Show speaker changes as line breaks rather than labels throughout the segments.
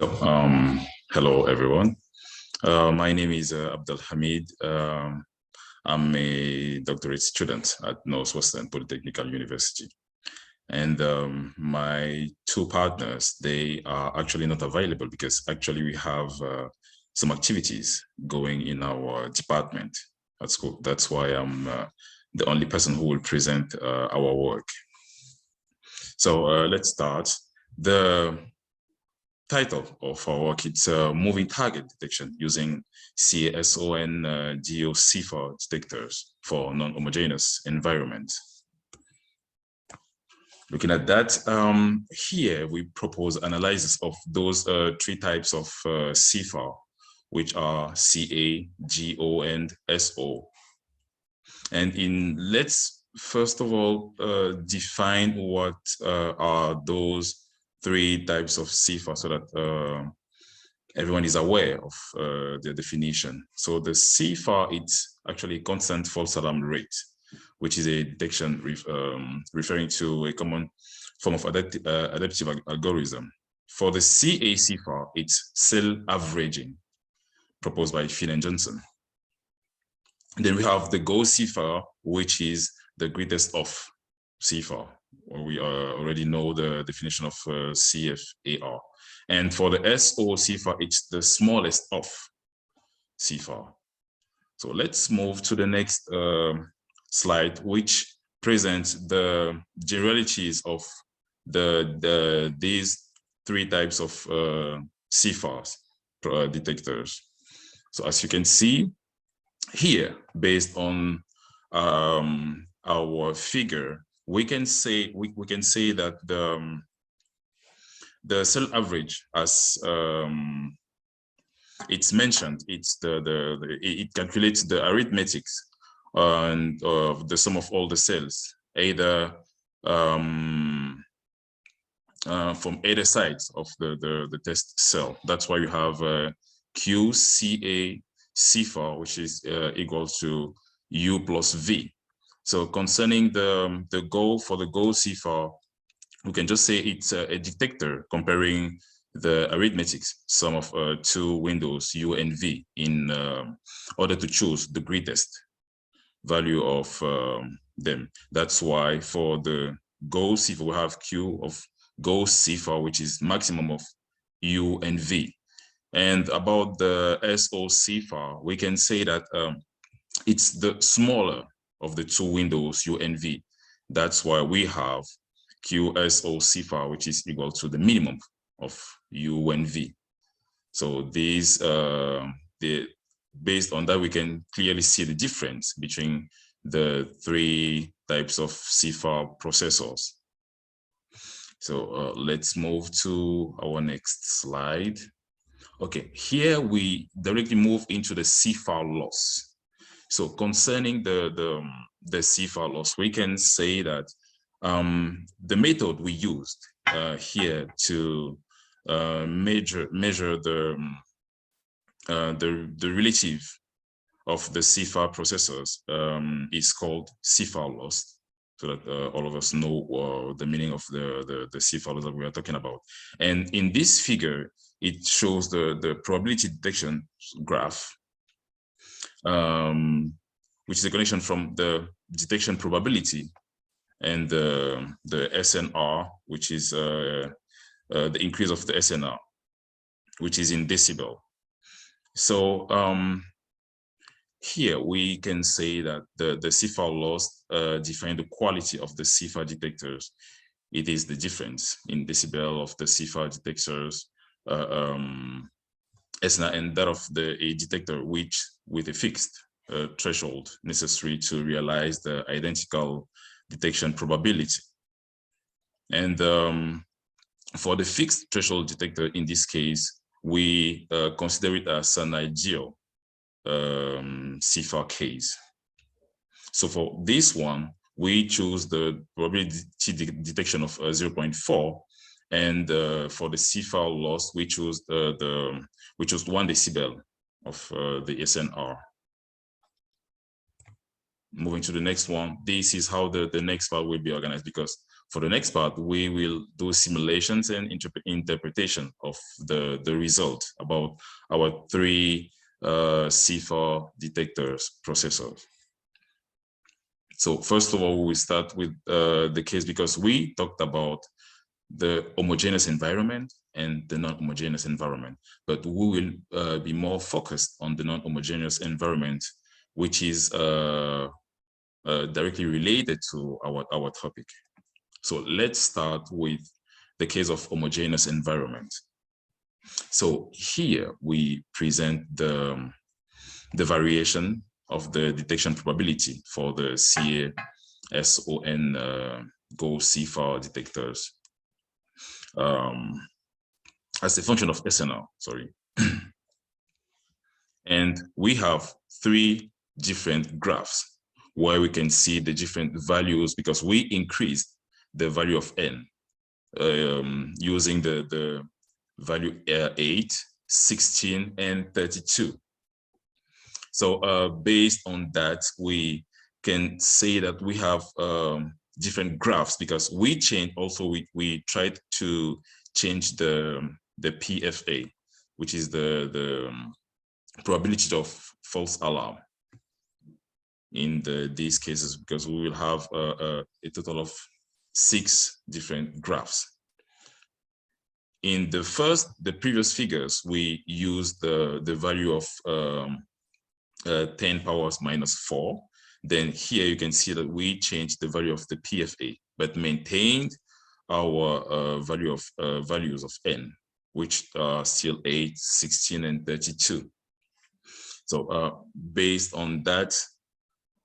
So, hello, everyone. My name is Abdel Hamid. I'm a doctorate student at Northwestern Polytechnical University. And my two partners, they are actually not available because actually we have some activities going in our department at school. That's why I'm the only person who will present our work. So let's start. The title of our work, it's moving target detection using CSON GO-CFAR detectors for non-homogeneous environments. Looking at that, here we propose analysis of those three types of CFAR, which are CA, GO, and SO. And let's first of all define what are those three types of CFAR so that everyone is aware of the definition. So the CFAR, it's actually constant false alarm rate, which is a detection referring to a common form of adaptive algorithm. For the CA CFAR, it's cell averaging, proposed by Finn and Johnson. And then we have the GO-CFAR, which is the greatest of CFAR. We already know the definition of CFAR. And for the SO CFAR, it's the smallest of CFAR. So let's move to the next slide, which presents the generalities of these three types of CFARs detectors. So as you can see here, based on our figure, we can say that the cell average, as it's mentioned, it's it calculates the arithmetics and the sum of all the cells, either from either sides of the test cell. That's why you have QCA CFAR, which is equal to U plus V. So concerning the goal for the GO-CFAR, we can just say it's a detector comparing the arithmetics sum of two windows U and V in order to choose the greatest value of them. That's why for the GO-CFAR we have Q of GO-CFAR, which is maximum of U and V. And about the SO CFAR, we can say that it's the smaller of the two windows U and V. That's why we have QSO CFAR, which is equal to the minimum of U and V. So these, based on that, we can clearly see the difference between the three types of CFAR processors. So let's move to our next slide. Okay, here we directly move into the CFAR loss. So concerning the CFAR loss, we can say that the method we used here to measure the relative of the CFAR processors is called CFAR loss, so that all of us know the meaning of the CFAR loss that we are talking about. And in this figure, it shows the probability detection graph, which is a connection from the detection probability and the SNR, which is the increase of the SNR, which is in decibel. So here we can say that the CFAR loss define the quality of the CFAR detectors. It is the difference in decibel of the CFAR detectors SNR and that of a detector which with a fixed threshold necessary to realize the identical detection probability. And for the fixed threshold detector, in this case, we consider it as an ideal CFAR case. So for this one, we choose the probability detection of 0.4, and for the CFAR loss, we choose 1 decibel of the SNR. Moving to the next one, this is how the next file will be organized, because For the next part, we will do simulations and interpretation of the result about our three CFAR detectors processors. So first of all, we start with the case because we talked about the homogeneous environment and the non-homogeneous environment, but we will be more focused on the non-homogeneous environment, which is directly related to our topic. So let's start with the case of homogeneous environment. So here we present the variation of the detection probability for the CA-SON GO-CFAR detectors as a function of SNR, sorry. And we have three different graphs where we can see the different values because we increased the value of N using the value 8, 16, and 32. So based on that, we can say that we have different graphs because we changed also, we tried to change the PFA, which is the probability of false alarm in these cases, because we will have a total of 6 different graphs. In the previous figures, we used the value of 10 powers minus 4. Then here you can see that we changed the value of the PFA, but maintained our values of N, which are still 8, 16, and 32. So based on that,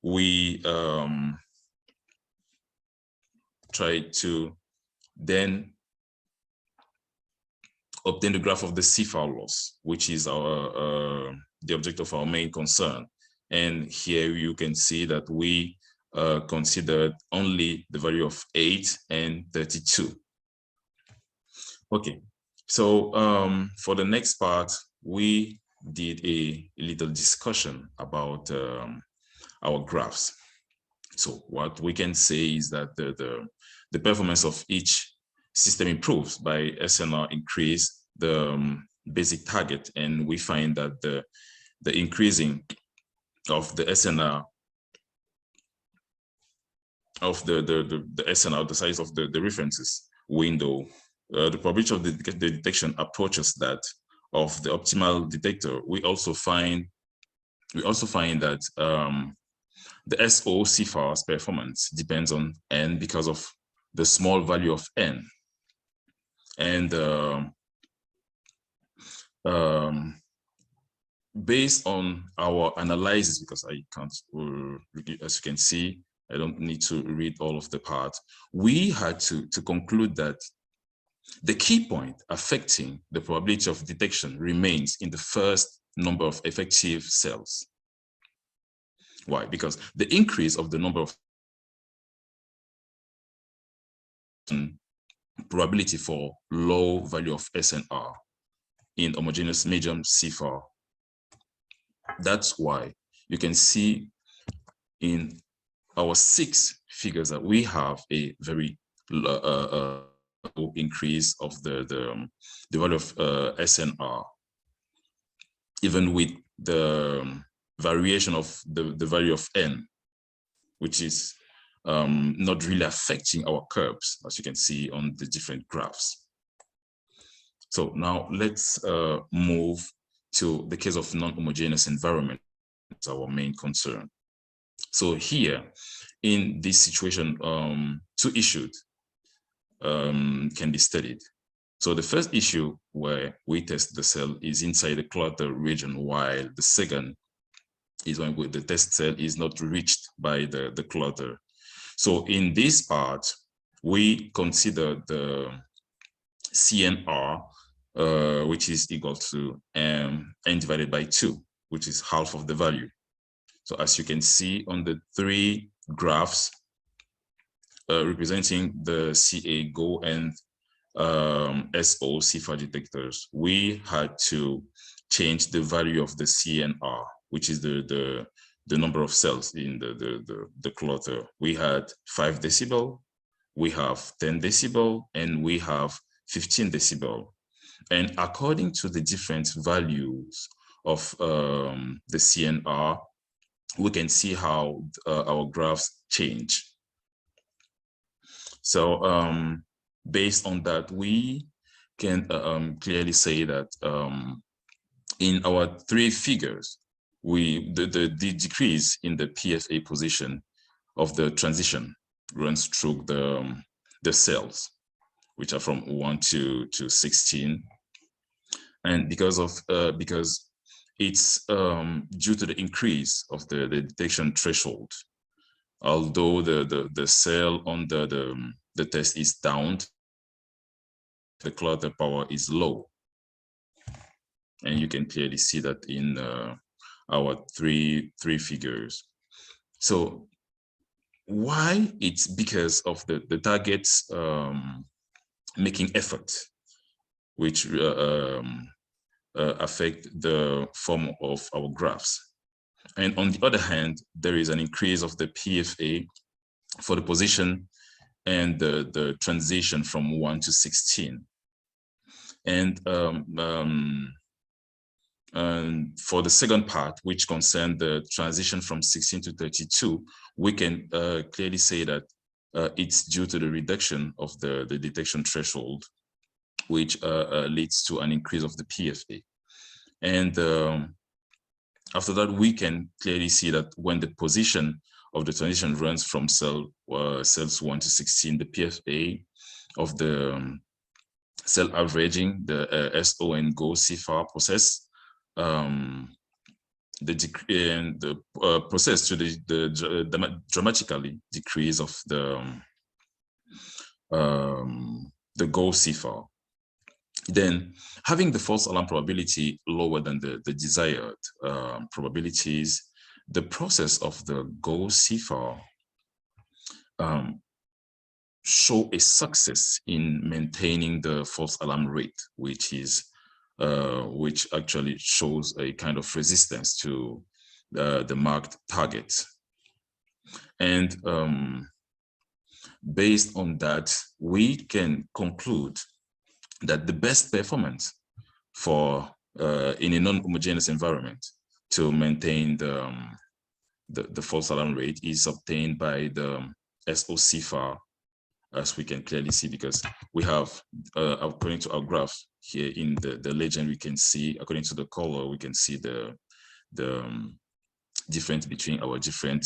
we try to then obtain the graph of the CFAR loss, which is our the object of our main concern. And here you can see that we considered only the value of 8 and 32. Okay, so for the next part, we did a little discussion about our graphs. So what we can say is that the performance of each system improves by SNR increase the basic target, and we find that the increasing of the SNR of the SNR, the size of the references window, the probability of the detection approaches that of the optimal detector. We also find that the SO-CFAR's performance depends on N because of the small value of N. And based on our analysis, because I can't, as you can see, I don't need to read all of the part, we had to conclude that the key point affecting the probability of detection remains in the first number of effective cells. Why? Because the increase of the number of probability for low value of SNR in homogeneous medium CFAR. That's why you can see in our 6 figures that we have a very low increase of the value of SNR, even with the variation of the value of N, which is not really affecting our curves, as you can see on the different graphs. So now let's move to the case of non-homogeneous environment. It's our main concern. So here, in this situation, 2 issues can be studied. So the first issue where we test the cell is inside the clutter region, while the second is when the test cell is not reached by the clutter. So in this part, we consider the CNR, which is equal to N divided by 2, which is half of the value. So as you can see on the 3 graphs representing the CA, GO, and SO-CFAR detectors, we had to change the value of the CNR, which is the number of cells in the clutter. We had 5 decibel, we have 10 decibel, and we have 15 decibel. And according to the different values of the CNR, we can see how our graphs change. So based on that, we can clearly say that in our three figures, the decrease in the PFA position of the transition runs through the cells, which are from 1 to 16. And because it's due to the increase of the detection threshold, although the cell on the test is down, the clutter power is low. And you can clearly see that in our three figures. So why? It's because of the targets making effort, which affect the form of our graphs. And on the other hand, there is an increase of the PFA for the position and the transition from 1 to 16. And for the second part, which concerned the transition from 16 to 32, we can clearly say that it's due to the reduction of the detection threshold, which leads to an increase of the PFA. And after that, we can clearly see that when the position of the transition runs from cells 1 to 16, the PFA of the cell averaging, the SO and GO-CFAR process, the process to the dramatically decrease of the GO-CFAR. Then having the false alarm probability lower than the desired probabilities, the process of the GO-CFAR show a success in maintaining the false alarm rate, which actually shows a kind of resistance to the marked target. And based on that, we can conclude that the best performance for in a non-homogeneous environment to maintain the false alarm rate is obtained by the SO-CFAR, as we can clearly see, because we have, according to our graph here in the legend, we can see, according to the color, we can see the difference between our different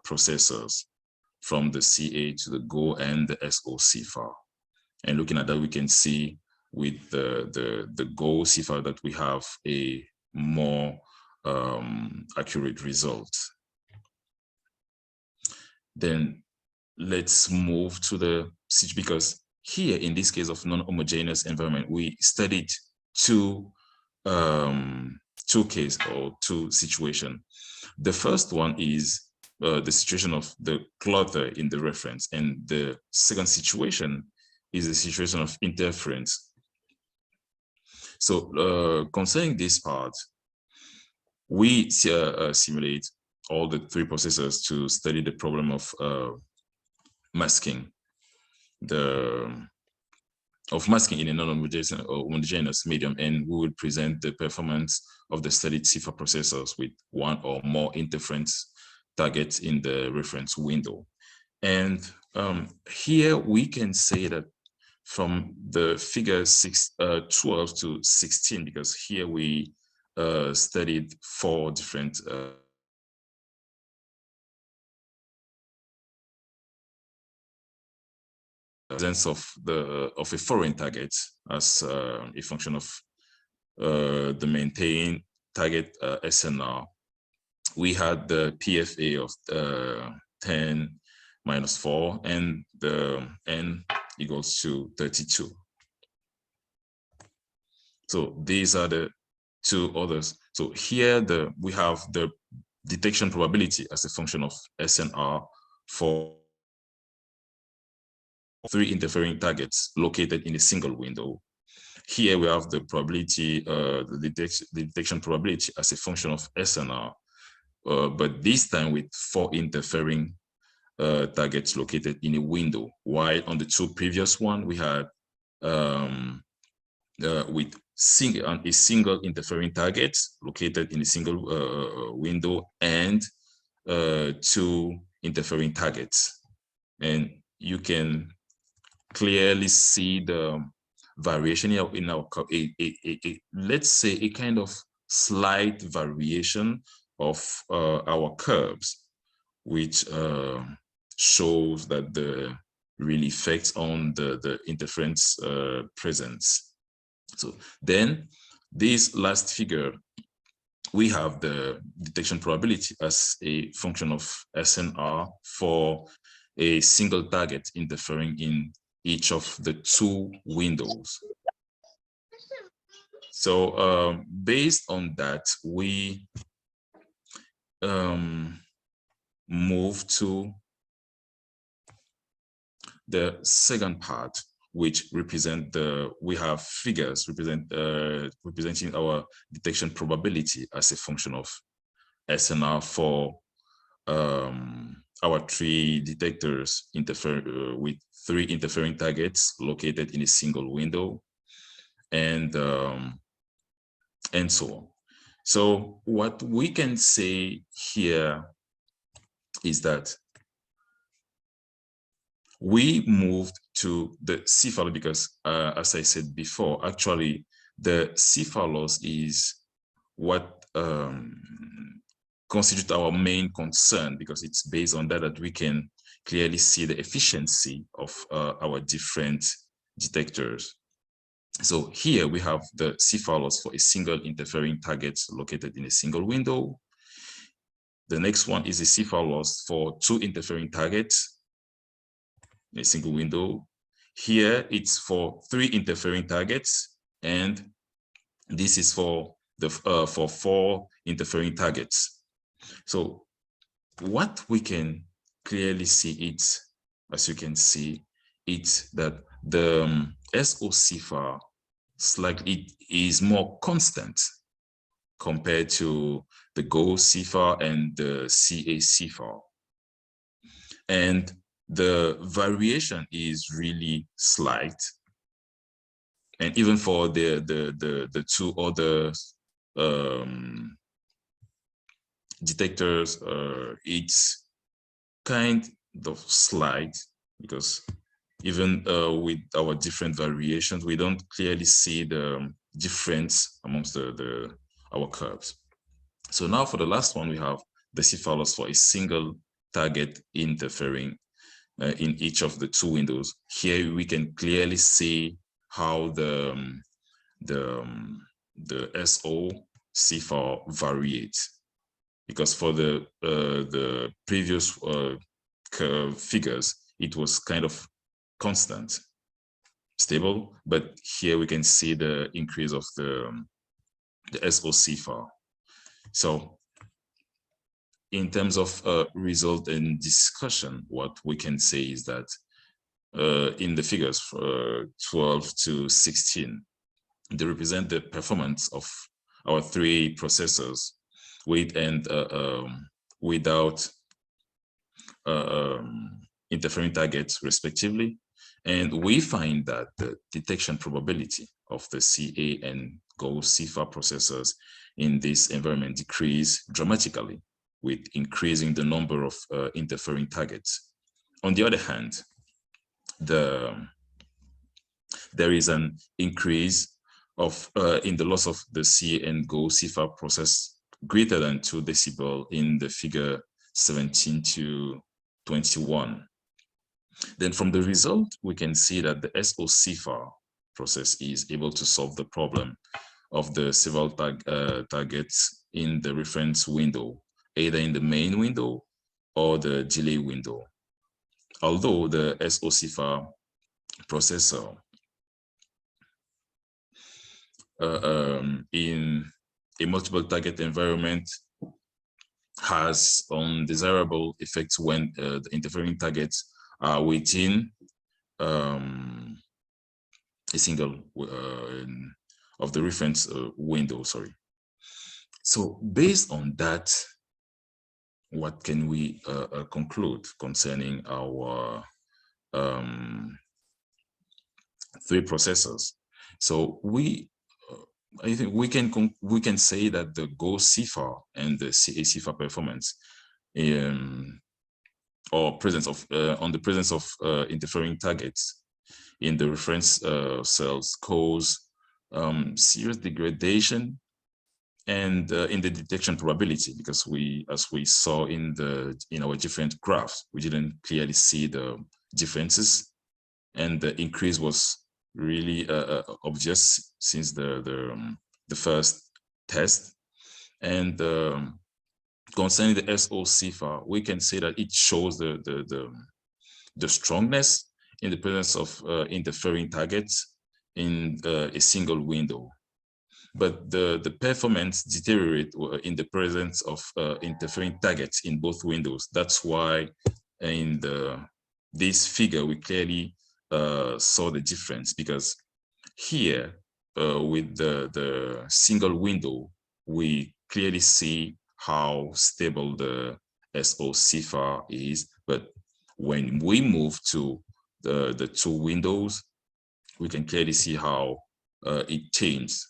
processors from the CA to the GO and the SO-CFAR. And looking at that, we can see with the GO-CFAR that we have a more accurate result. Then let's move to the switch, because here in this case of non-homogeneous environment, we studied two cases or two situations. The first one is the situation of the clutter in the reference, and the second situation is the situation of interference. So concerning this part, we simulate all the three processors to study the problem of masking in a non-homogeneous medium, and we will present the performance of the studied CFAR processors with one or more interference targets in the reference window. And here we can say that from the figure 12 to 16, because here we studied four different presence of a foreign target as a function of the maintained target SNR. We had the PFA of 10 minus 4, and the N equals to 32. So these are the two others. So here we have the detection probability as a function of SNR for 3 interfering targets located in a single window. Here we have the probability, the detection probability as a function of SNR, but this time with 4 interfering targets located in a window, while on the two previous one we had with a single interfering target located in a single window and two interfering targets. And you can clearly see the variation in our, let's say a kind of slight variation of our curves, which shows that the real effects on the interference presence. So then this last figure, we have the detection probability as a function of SNR for a single target interfering in each of the two windows. So based on that, we move to the second part, which we have figures representing our detection probability as a function of SNR for our three detectors with three interfering targets located in a single window, and so on. So what we can say here is that we moved to the CFAR because, as I said before, actually the CFAR loss is what constitutes our main concern, because it's based on that we can clearly see the efficiency of our different detectors. So here we have the CFAR loss for a single interfering target located in a single window. The next one is the CFAR loss for two interfering targets in a single window. Here it's for three interfering targets, and this is for four interfering targets. So what we can clearly see, as you can see, it's that the SO-CFAR slightly is more constant compared to the GO-CFAR and the CA-CFAR. And the variation is really slight. And even for the two other detectors, it's kind of slight, because even with our different variations, we don't clearly see the difference amongst our curves. So now for the last one, we have the CFAR loss for a single target interfering in each of the two windows. Here we can clearly see how the SO-CFAR varies, because for the previous figures, it was kind of constant, stable, but here we can see the increase of the SO-CFAR. So in terms of result and discussion, what we can say is that in the figures 12 to 16, they represent the performance of our three processors with and without interfering targets respectively. And we find that the detection probability of the CA and GO-CFAR processors in this environment decrease dramatically with increasing the number of interfering targets. On the other hand, there is an increase of in the loss of the CA and GO-CFAR process greater than 2 decibel in the figure 17 to 21. Then from the result, we can see that the SO-CFAR process is able to solve the problem of the several targets in the reference window, either in the main window or the delay window. Although the SO-CFAR processor in a multiple target environment has undesirable effects when the interfering targets are within a single of the reference window, sorry. So based on that, what can we conclude concerning our three processors? So I think we can say that the GO-CFAR and the CA-CFAR performance or presence of on the presence of interfering targets in the reference cells cause serious degradation and in the detection probability, because as we saw in our different graphs, we didn't clearly see the differences, and the increase was really obvious since the first test. And concerning the SO-CFAR, we can say that it shows the strongness in the presence of interfering targets in a single window. But the performance deteriorate in the presence of interfering targets in both windows. That's why in this figure, we clearly saw the difference, because here with the single window, we clearly see how stable the SO-CFAR is. But when we move to the two windows, we can clearly see how it changed,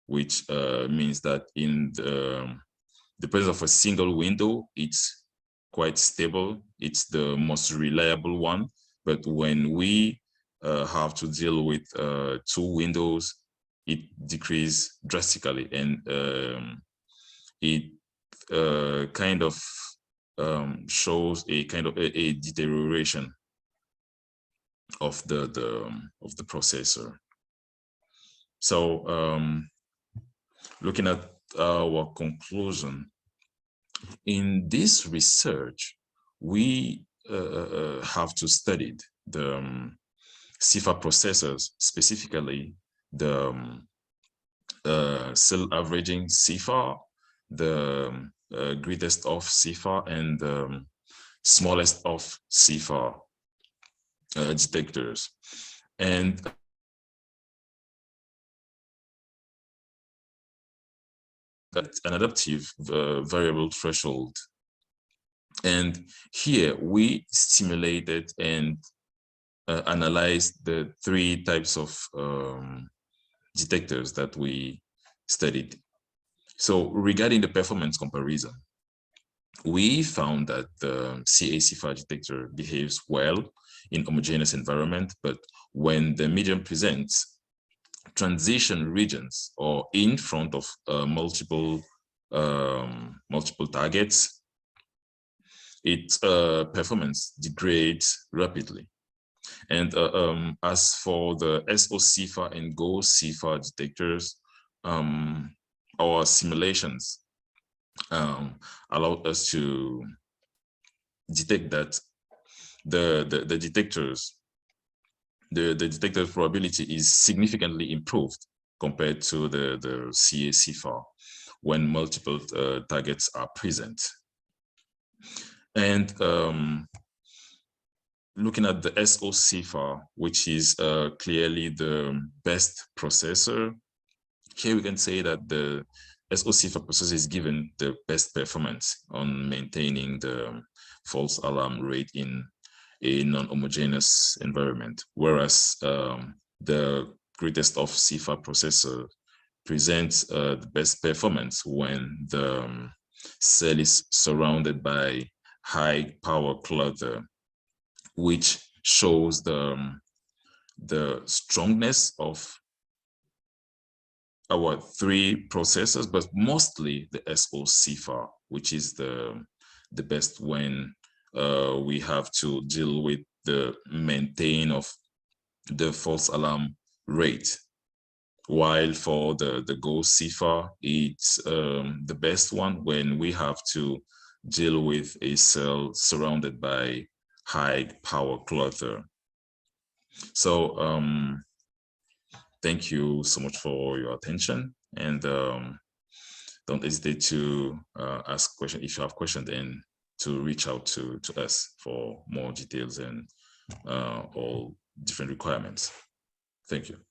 which means that in the presence of a single window, it's quite stable. It's the most reliable one. But when we have to deal with two windows, it decreases drastically, and it kind of shows a kind of a deterioration of the processor. So looking at our conclusion, in this research, we have to study the CFAR processors, specifically the cell averaging CFAR, the greatest of CFAR, and the smallest of CFAR detectors. And an adaptive variable threshold. And here we simulated and analyzed the three types of detectors that we studied. So regarding the performance comparison, we found that the CA-CFAR detector behaves well in homogeneous environment, but when the medium presents transition regions or in front of multiple targets, its performance degrades rapidly. And as for the SO-CFAR and GO-CFAR detectors, our simulations allowed us to detect that the detector probability is significantly improved compared to the CA-CFAR when multiple targets are present. And looking at the SO-CFAR, which is clearly the best processor, here we can say that the SO-CFAR processor is given the best performance on maintaining the false alarm rate in a non-homogeneous environment, whereas the greatest of CFAR processor presents the best performance when the cell is surrounded by high power clutter, which shows the strongness of our three processors, but mostly the SO-CFAR, which is the best when we have to deal with the maintain of the false alarm rate. While for the GO-CFAR, it's the best one when we have to deal with a cell surrounded by high power clutter. So thank you so much for your attention, and don't hesitate to ask questions if you have questions, and to reach out to us for more details and all different requirements. Thank you.